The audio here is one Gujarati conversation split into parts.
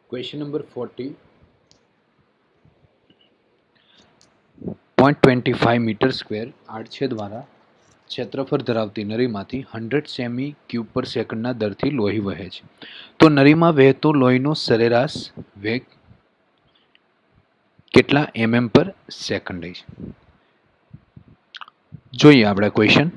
Question number 40. 0.25 મીટર સ્ક્વેર આડછેદવાળા ક્ષેત્રફળ ધરાવતી નળીમાંથી 100 સેમી ક્યુબ પર સેકન્ડના દરથી લોહી વહે છે. તો નળીમાં વહેતો લોહીનો સરેરાશ વેગ કેટલા mm પર સેકન્ડ છે? જોઈએ આપણે ક્વેશ્ચન.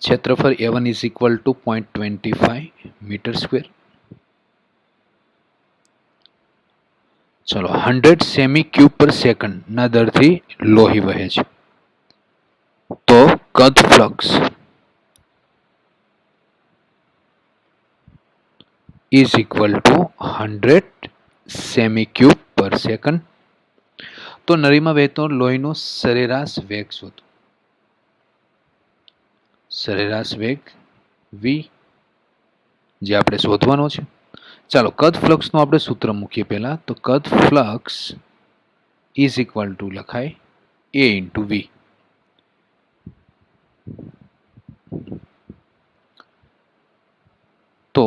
ક્ષેત્રફળ A1 is equal to 0.25 metre square. ચલો 100 સેમી ક્યુબ પર સેકન્ડ ના દરથી લોહી વહે છે. તો કદ flux is equal to 100 semi cube પર સેકન્ડ. તો નળીમાં વહેતો લોહીનો સરેરાશ વેગ શોધો. સરેરાશ વેગ v જે આપણે શોધવાનો છે. ચાલો કદ ફ્લક્સનું આપણે સૂત્ર મૂકીએ પહેલા. તો કદ ફ્લક્સ ઇઝ ઇક્વલ ટુ લખાય a ઇન્ટુ v. તો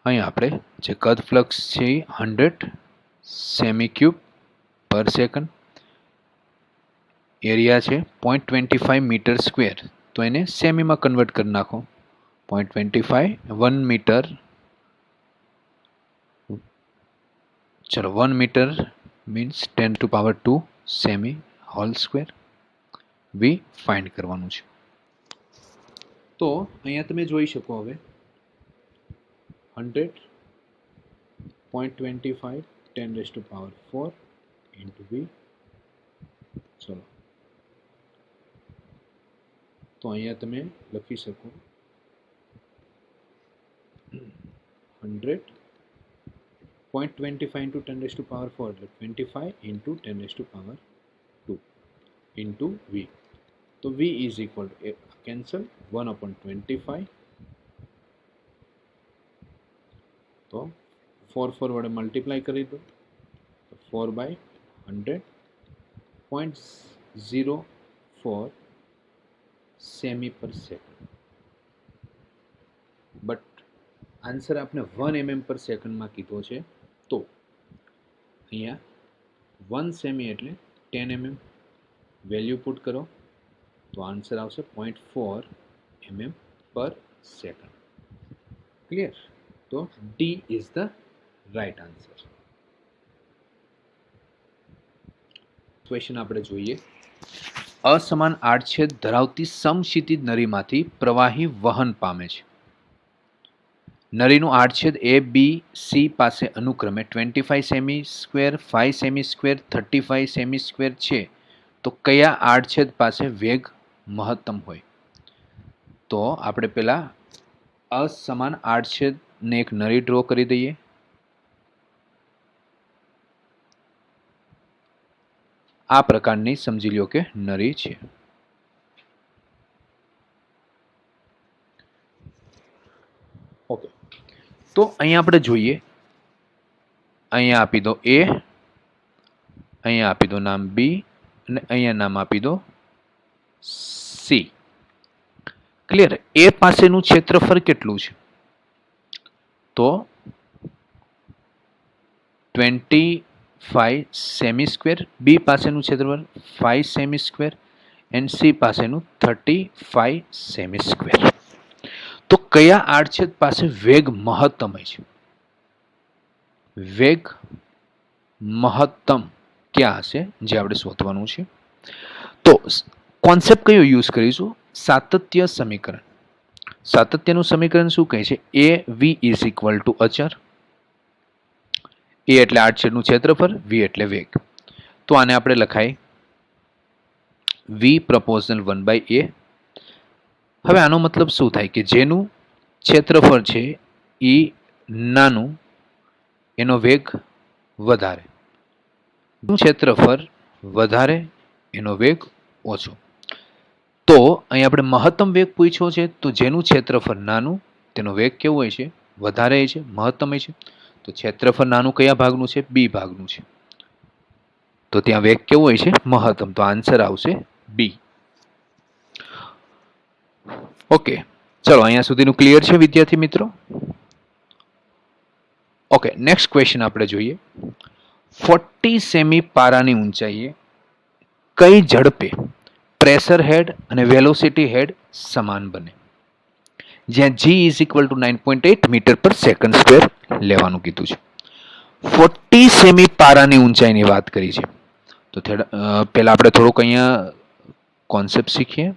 અહીંયા આપણે જે કદ ફ્લક્સ છે 100 સેમી ક્યુબ પર સેકન્ડ, એરિયા છે 0.25 મીટર સ્ક્વેર. તો એને સેમીમાં કન્વર્ટ કરી નાખો. 0.25 1 મીટર, ચલો 1 મીટર મીન્સ 10⁻², સેમી હોલ સ્ક્વેર. વી ફાઇન્ડ કરવાનું છે. તો અહીંયા તમે જોઈ શકો હવે 100 0.25 10⁻⁴ ઇન્ટુ વી. ચલો તો અહીંયા તમે લખી શકો 100 0.25 ઇન્ટુ 10⁻⁴ એટલે 25 ઇન્ટુ 10⁻² ઇન્ટુ વી. તો V is equal to cancel 1/25. તો 4 વડે મલ્ટીપ્લાય કરી દો. 4/100 0.04 સેમી પર સેકન્ડ. બટ આન્સર આપણે 1 mm પર સેકન્ડમાં કીધો છે. તો અહીંયા 1 સેમી એટલે 10 mm. વેલ્યુ પુટ કરો તો આન્સર આવશે 0.4 mm પર સેકન્ડ. ક્લિયર? તો D is the right answer. Question આપણે જોઈએ. અસમાન આડછેદ ધરાવતી સમક્ષિતિજ નળીમાંથી પ્રવાહી વહન પામે છે. નળીનું આડછેદ એ બી સી પાસે અનુક્રમે 25 સેમી સ્ક્વેર, 5 સેમી સ્ક્વેર, 35 સેમી સ્ક્વેર છે. તો કયા આડછેદ પાસે વેગ મહત્તમ હોય? તો આપણે પહેલા અસમાન આડછેદને એક નળી ડ્રો કરી દઈએ. આ પ્રકારની સમજી લો કે નળી છે. ઓકે, તો અહીંયા આપણે જોઈએ. અહીંયા આપી દો એ, અહીંયા આપી દો નામ બી અને અહીંયા નામ આપી દો સી. ક્લિયર? એ પાસેનું ક્ષેત્રફળ કેટલું છે? તો 25 સેમી સ્ક્વેર. બી પાસેનું ક્ષેત્રફળ 5 સેમી સ્ક્વેર એન્ડ સી પાસેનું 35 સેમી સ્ક્વેર. તો કયા આડછેદ પાસે વેગ મહત્તમ છે? વેગ મહત્તમ ક્યાં હશે જે આપણે શોધવાનું છે. તો કોન્સેપ્ટ કયો યુઝ કરીશું? સાતત્ય સમીકરણ. સાતત્યનું સમીકરણ શું કહે છે? એ વી ઇઝ ઇક્વલ ટુ અચર. એ એટલે આડછેદનું ક્ષેત્રફળ, વી એટલે વેગ. તો આને આપણે લખાય વી પ્રપોઝનલ 1/a. હવે આનો મતલબ શું થાય કે જેનું ક્ષેત્રફળ છે એ નાનું એનો વેગ વધારે, ક્ષેત્રફળ વધારે એનો વેગ ઓછો. તો અહીં આપણે મહત્તમ વેગ પૂછ્યો છે. તો જેનું ક્ષેત્રફળ નાનું તેનો વેગ કેવો હોય છે? વધારે છે, મહત્તમ છે. તો ક્ષેત્રફળ નાનું કયા ભાગનું છે? બી ભાગનું છે. તો ત્યાં વેગ કેવો હોય છે? મહત્તમ. તો આન્સર આવશે બી. ઓકે, ચલો અહીંયા સુધીનું ક્લિયર છે વિદ્યાર્થી મિત્રો? ઓકે, નેક્સ્ટ ક્વેશ્ચન આપણે જોઈએ. 40 સેમી પારાની ઊંચાઈએ કઈ ઝડપે પ્રેશર હેડ અને વેલોસિટી હેડ સમાન બને? જ્યાં g is equal to 9.8 metre per second square લેવાનું કીધું છે. 40 સેમી પારાની ઊંચાઈની વાત કરી છે. તો પહેલા આપણે થોડુંક અહીંયા કોન્સેપ્ટ શીખીએ.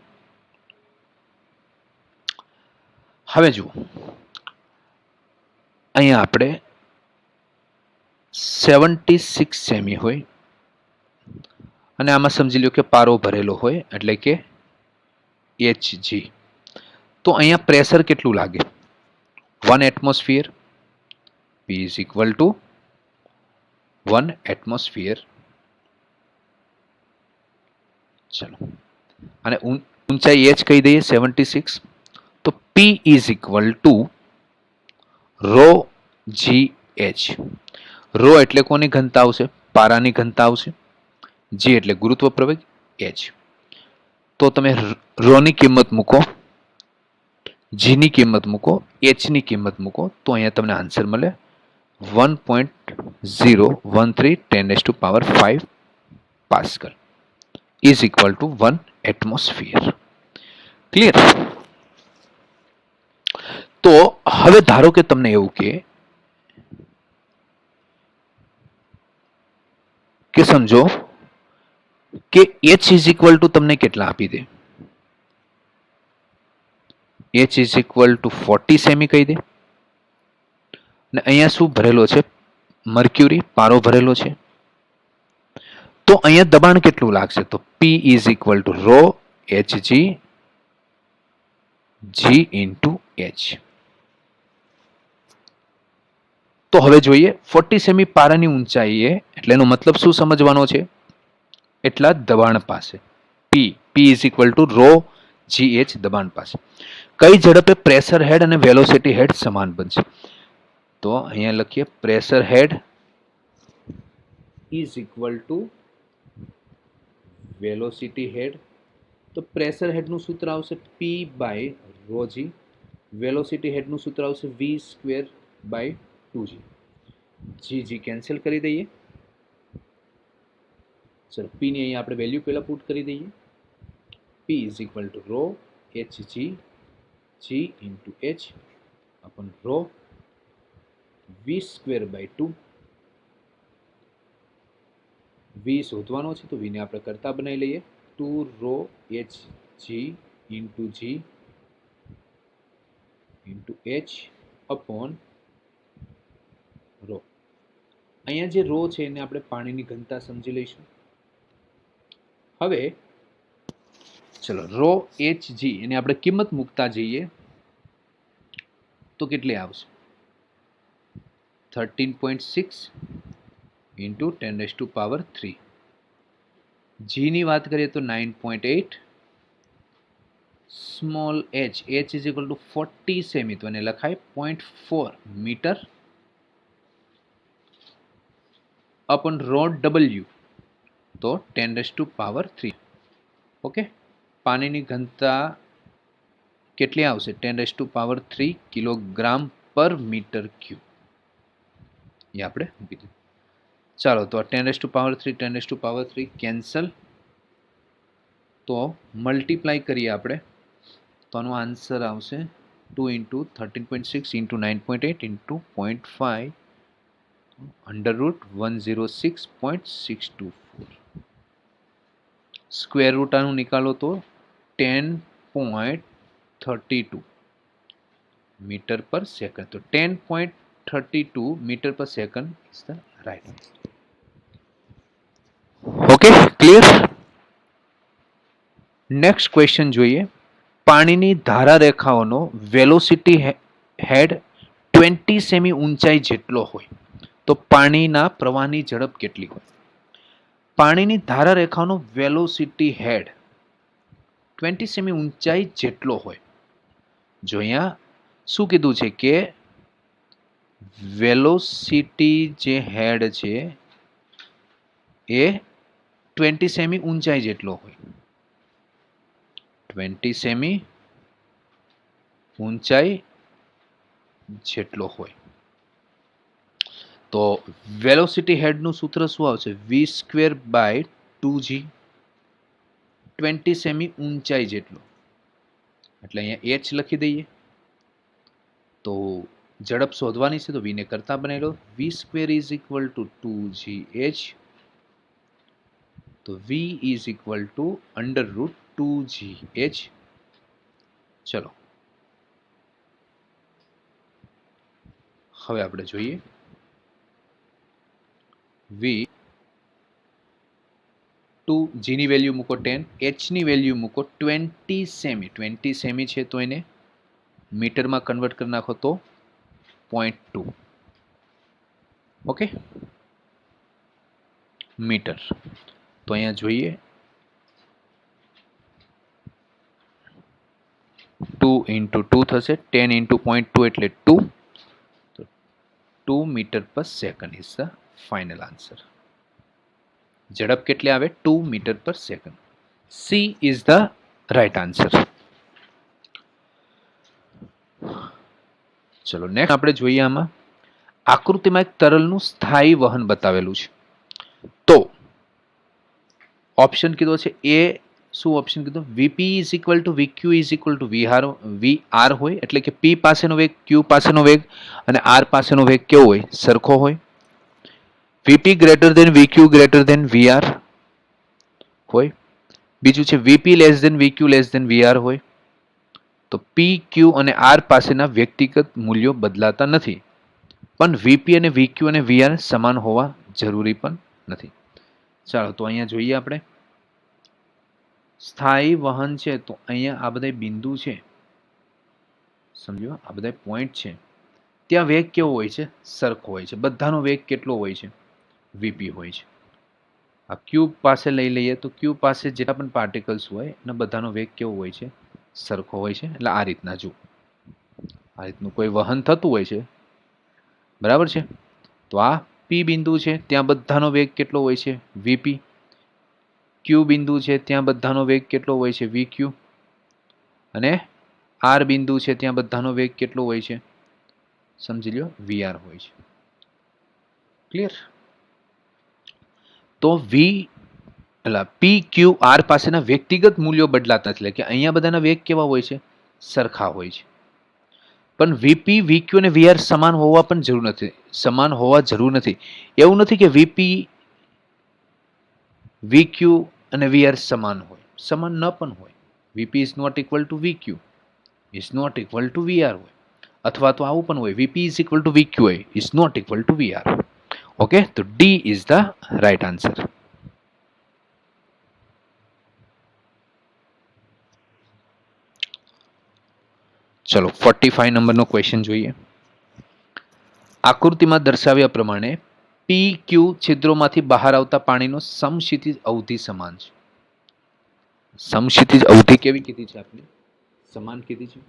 હવે જુઓ, અહીંયા આપણે 76 સેમી હોય અને આમાં સમજી લો કે પારો ભરેલો હોય એટલે કે Hg. તો અહીંયા પ્રેશર કેટલું લાગે? 1 atmosphere, P is equal to 1 atmosphere. ચલો, અને ઊંચાઈ h કહી દઈએ 76. તો P is equal to rho GH. Rho એટલે કોની ઘનતા આવશે? પારાની ઘનતા આવશે. G એટલે ગુરુત્વ પ્રવેગ, H. તો તમે રો ની કિંમત મૂકો, G ની કિંમત મૂકો, H ની કિંમત મૂકો, તો અહીંયા તમને આન્સર મળે 1.013 10⁵ pascal is equal to 1 atmosphere. Clear? તો હવે ધારો કે તમને એવું કે સમજો કે h ઇઝ ઇક્વલ ટુ તમને કેટલા આપી દે? h is equal two 40 semi કહી દે. ને અહીંયા શું ભરેલો છે? મર્ક્યુરી, પારો ભરેલો છે. તો અહીંયા દબાણ કેટલું લાગશે? તો P is equal to rho Hg G into H. તો હવે જોઈએ 40 સેમી પારાની ઊંચાઈએ એટલે એનો મતલબ શું સમજવાનો છે? એટલા દબાણ પાસે P is equal to rho GH દબાણ પાસે કઈ ઝડપે પ્રેશર હેડ અને વેલોસિટી હેડ સમાન બનશે? તો અહીંયા લખીએ pressure head is equal to velocity head. તો પ્રેશર હેડનું સૂત્ર આવશે P by rho G. Velocity હેડનું સૂત્ર આવશે V square by 2G. G cancel કરી દઈએ. ચલો, P ની અહીંયા આપણે વેલ્યુ પહેલા પુટ કરી દઈએ. P is equal to rho Hg G into H upon rho V square by 2. V શોધવાનો છે તો V ને આપણે કરતા બનાવી લઈએ. 2 rho Hg into G into H upon rho. અહીંયા જે રો છે એને આપણે પાણીની ઘનતા સમજી લઈશું. હવે ચલો, રો Hg એને આપણે કિંમત મૂકતા જઈએ તો કેટલી આવશે? 13.6 ઇન્ટુ 10⁵. G ની વાત કરીએ તો 9.8. Small h is equal two 40 semi, તો એને લખાય 0.4 મીટર અપોન રો W તો 10⁵. ઓકે, પાણીની ઘનતા કેટલી આવશે? 10⁵ કિલોગ્રામ પર મીટર ક્યુબ. એ આપણે મૂકી દીધું. ચાલો, તો 10⁵ કેન્સલ. તો મલ્ટીપ્લાય કરીએ આપણે તો આનો આન્સર આવશે 2 into 13.6 into 9.8 into 0.5 √106.624. Square root આનું નિકાલો તો 10.32 મીટર પર સેકન્ડ. તો 10.32 metre per second is the right answer. Okay, clear? Next question જોઈએ. પાણીની ધારા રેખાઓનો વેલોસિટી હેડ 20 સેમી ઊંચાઈ જેટલો હોય તો પાણીના પ્રવાહની ઝડપ કેટલી હોય? પાણીની ધારા રેખાનો વેલોસિટી હેડ 20 સેમી ઊંચાઈ જેટલો હોય. જો અહીંયા શું કીધું છે કે વેલોસિટી જે હેડ છે એ 20 સેમી ઊંચાઈ જેટલો હોય. 20 સેમી ઊંચાઈ જેટલો હોય. તો વેલોસિટી હેડનું સૂત્ર શું આવશે? v²/2g, 20 સેમી ઊંચાઈ જેટલો, એટલે અહીંયા h લખી દઈએ. તો ઝડપ શોધવાની છે, તો v ને કરતા બનાવી લો. v² = 2gh, તો v = √2gh. ચલો હવે આપણે જોઈએ v 2g ની વેલ્યુ મૂકો 10, h ની વેલ્યુ મૂકો 20 સેમી. 20 સેમી છે તો એને મીટરમાં કન્વર્ટ કરી નાખો તો 0.2. Okay, metre. તો અહીંયા જોઈએ 2 × 2 થશે, 10 × 0.2 એટલે 2. 2 metre per second is the final answer. ઝડપ કેટલી આવે? 2 metre per second. She is the right answer. ચલો નેક્સ્ટ આપણે જોઈએ. આમાં આકૃતિમાં એક તરલનું સ્થાયી વહન બતાવેલું છે. તો ઓપ્શન કીધો છે એ, શું ઓપ્શન કીધું? વીપી = વીક્યુ = વીઆર હોય, એટલે કે પી પાસેનો વેગ, ક્યુ પાસેનો વેગ અને આર પાસેનો વેગ કેવો હોય? સરખો હોય. વીપી > વીક્યુ > વીઆર હોય. બીજું છે વીપી વીક્યુ વીઆર હોય. તો પી, ક્યુ અને આર પાસેના વ્યક્તિગત મૂલ્યો બદલાતા નથી, પણ વીપી અને વીક્યુ અને વીઆર સમાન હોવા જરૂરી પણ નથી. ચાલો તો અહીંયા જોઈએ આપણે સ્થાયી વહન છે. તો અહીંયા આ બધા બિંદુ છે, સમજો આ બધા પોઈન્ટ છે, ત્યાં વેગ કેવો હોય છે? સરખો હોય છે. બધાનો વેગ કેટલો હોય છે? વીપી હોય છે. આ ક્યુબ પાસે લઈ લઈએ તો ક્યુબ પાસે જેટલા પણ પાર્ટિકલ્સ હોય એના બધાનો વેગ કેવો હોય છે? સરખો હોય છે. એટલે આ રીતના જુઓ, આ રીતનું કોઈ વહન થતું હોય છે, બરાબર છે. તો આ પી બિંદુ છે, ત્યાં બધાનો વેગ કેટલો હોય છે? વીપી. ક્યુ બિંદુ છે, ત્યાં બધાનો વેગ કેટલો હોય છે? વીક્યુ. અને આર બિંદુ છે, ત્યાં બધાનો વેગ કેટલો હોય છે? સમજી લો, વીઆર હોય છે. ક્લિયર? તો વી પી, ક્યુ, આર પાસેના વ્યક્તિગત મૂલ્યો બદલાતા નથી, એટલે કે અહીંયા બધાના વેગ કેવા હોય છે? સરખા હોય છે. પણ વીપી, વીક્યુ અને વીઆર સમાન હોવા પણ જરૂર નથી. સમાન હોવા જરૂર નથી. એવું નથી કે વીપી, વીક્યુ અને વીઆર સમાન હોય. સમાન ન પણ હોય. VP is not equal to VQ, is not equal to VR હોય. અથવા તો આવું પણ હોય, VP is equal to VQ હોય, is not equal to VR. Okay, તો D is the right answer. ચલો 45 નંબરનો ક્વેશ્ચન જોઈએ. આકૃતિમાં દર્શાવ્યા પ્રમાણે પી, ક્યુ છિદ્રોમાંથી બહાર આવતા પાણીનો સમક્ષિતિજ અવધિ સમાન છે. સમક્ષિતિજ અવધિ કેવી કીધી છે આપણે? સમાન કીધી છે.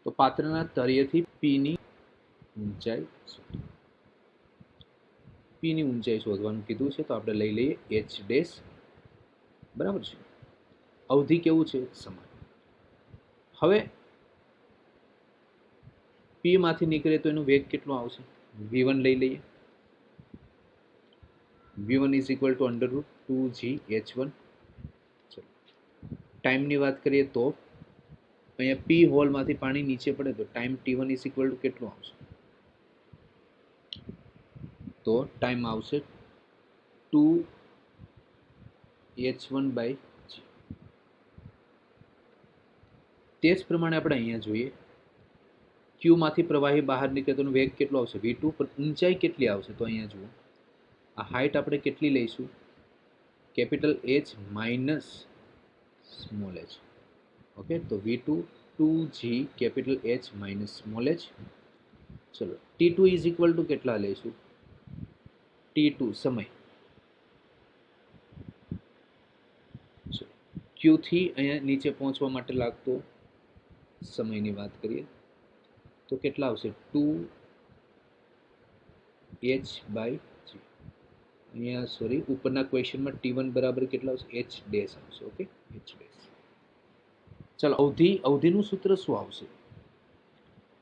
તો પાત્રના તળિયેથી પીની ઊંચાઈ શોધવાનું કીધું છે. તો આપણે લઈ લઈએ એચ ડેશ, બરાબર છે. અવધિ કેવું છે? સમાન. હવે પી માંથી નીકળે તો એનો વેગ કેટલો આવશે? v1 લઈ લઈએ. v1 = √2gh1. ટાઈમની વાત કરીએ તો અહીંયા પી હોલમાંથી પાણી નીચે પડે તો ટાઈમ t1 = કેટલો આવશે? તો ટાઈમ આવશે 2h1/g. તે જ પ્રમાણે આપણે અહીંયા જોઈએ ક્યુ માંથી પ્રવાહી બહાર નીકળે તો વેગ કેટલો આવશે? v2. પણ ઊંચાઈ કેટલી આવશે? તો અહીંયા જુઓ, આ હાઈટ આપણે કેટલી લઈશું? Capital H minus small h. Okay, તો v2 2g capital H minus small h. ચલો t2 = કેટલા લઈશું? t2 સમય. ક્યુ થી અહીંયા નીચે પહોંચવા માટે લાગતો સમયની વાત કરીએ તો કેટલા આવશે? 2h/g. અહીંયા સોરી, ઉપરના ક્વેશ્ચનમાં t1 બરાબર કેટલા આવશે? h ડેશ આવશે. Okay, H dash. ચાલો અવધિનું સૂત્ર શું આવશે?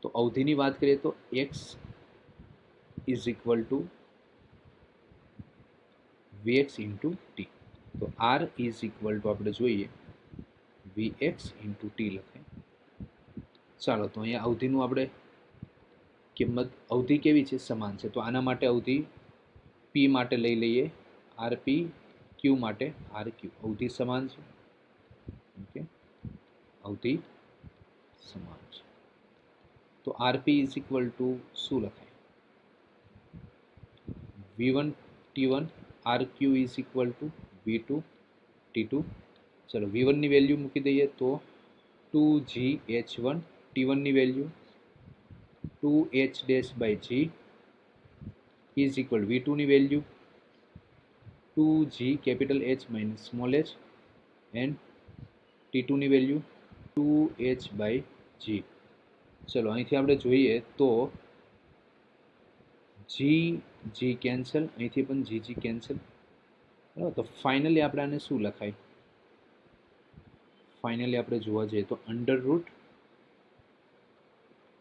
તો અવધિની વાત કરીએ તો x is equal two Vx into T. તો આર ઇઝ ઇક્વલ ટુ આપણે જોઈએ Vx ઇન્ટુ ટી લખે. ચાલો તો અહીંયા અવધિનું આપણે કિંમત અવધિ કેવી છે? સમાન છે. તો આના માટે અવધિ પી માટે લઈ લઈએ આર પી, ક્યુ માટે આર ક્યુ. અવધિ સમાન છે. ઓકે, અવધિ સમાન છે. તો R P is equal to શું લખાય? V1 T1 R Q is equal to V2 T2. ચલો V1 ની વેલ્યુ મૂકી દઈએ તો 2GH1, T1 ની value 2H dash by G is equal V2 ની value 2G capital H minus small h and T2 ની વેલ્યુ 2H બાય G. ચલો અહીંથી આપણે જોઈએ તો G કેન્સલ, અહીંથી પણ G કેન્સલ. બરાબર, તો ફાઇનલી આપણે આને શું લખાય? ફાઇનલી આપણે જોવા જઈએ તો અંડર રૂટ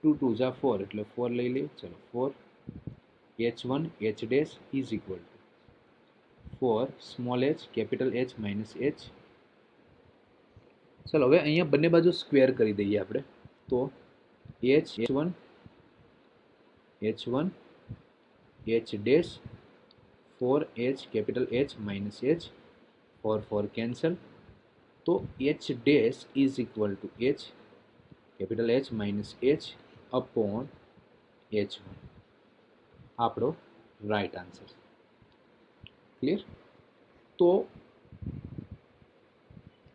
2 2 જા 4 એટલે 4 લઈ લઈએ. ચલો 4 H1 H dash is equal two 4 small h capital H minus h. ચલો હવે અહીંયા બંને બાજુ સ્ક્વેર કરી દઈએ આપણે. તો H1 H dash 4H capital H minus h, 4 4 cancel. તો H dash is equal to H capital H minus h upon H1. આપણો રાઈટ આન્સર. ક્લિયર? તો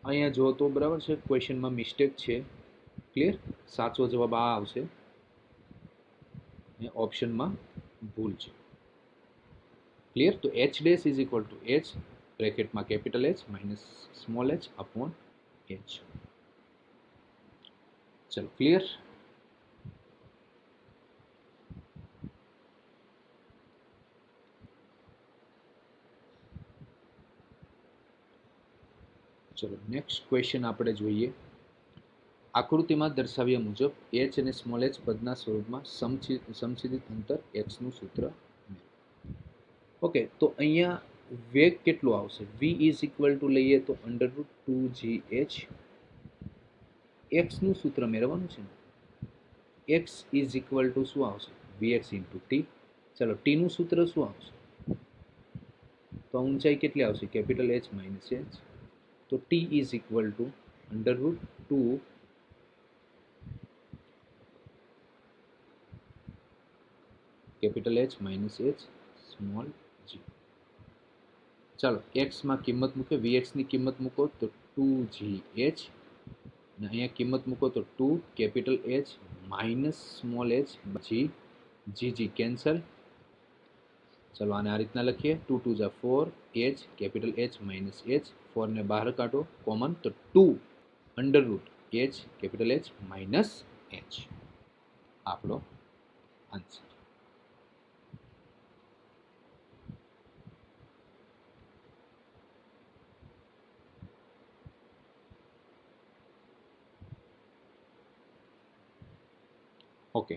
અહીંયા જો તો બરાબર છે, ક્વેશ્ચનમાં મિસ્ટેક છે. ક્લિયર? સાચો જવાબ આ આવશે. ઓપ્શનમાં ભૂલ છે. ક્લિયર? તો H dash is equal to H બ્રેકેટમાં capital H minus small h upon H. ચલો ક્લિયર? ચલો નેક્સ્ટ ક્વેશ્ચન આપણે જોઈએ. આકૃતિમાં દર્શાવ્યા મુજબ h અને સ્મોલ h પદના સ્વરૂપમાં સમછેદિત અંતર x નું સૂત્ર. ઓકે, તો અહીંયા વેગ કેટલો આવશે? v ઇઝ ઇક્વલ ટુ લઈએ તો અંડર રૂટ 2gh. x નું સૂત્ર મેળવવાનું છે ને. x ઇઝ ઇક્વલ ટુ શું આવશે? vx into T. ચલો t નું સૂત્ર શું આવશે? તો ઊંચાઈ કેટલી આવશે? Capital H minus h. તો t is equal two under route 2 capital H minus h small g. ચાલો x માં કિંમત મૂકે, vx ની કિંમત મૂકો તો 2gh અને અહીંયા કિંમત મૂકો તો 2 capital H minus small h g cancel. ચલો આને આ રીતના લખીએ 2 2 જા 4 h capital H minus h, 4 ને બહાર કાઢો કોમન તો 2 under route h capital H minus h. આપણો આન્સર. ઓકે.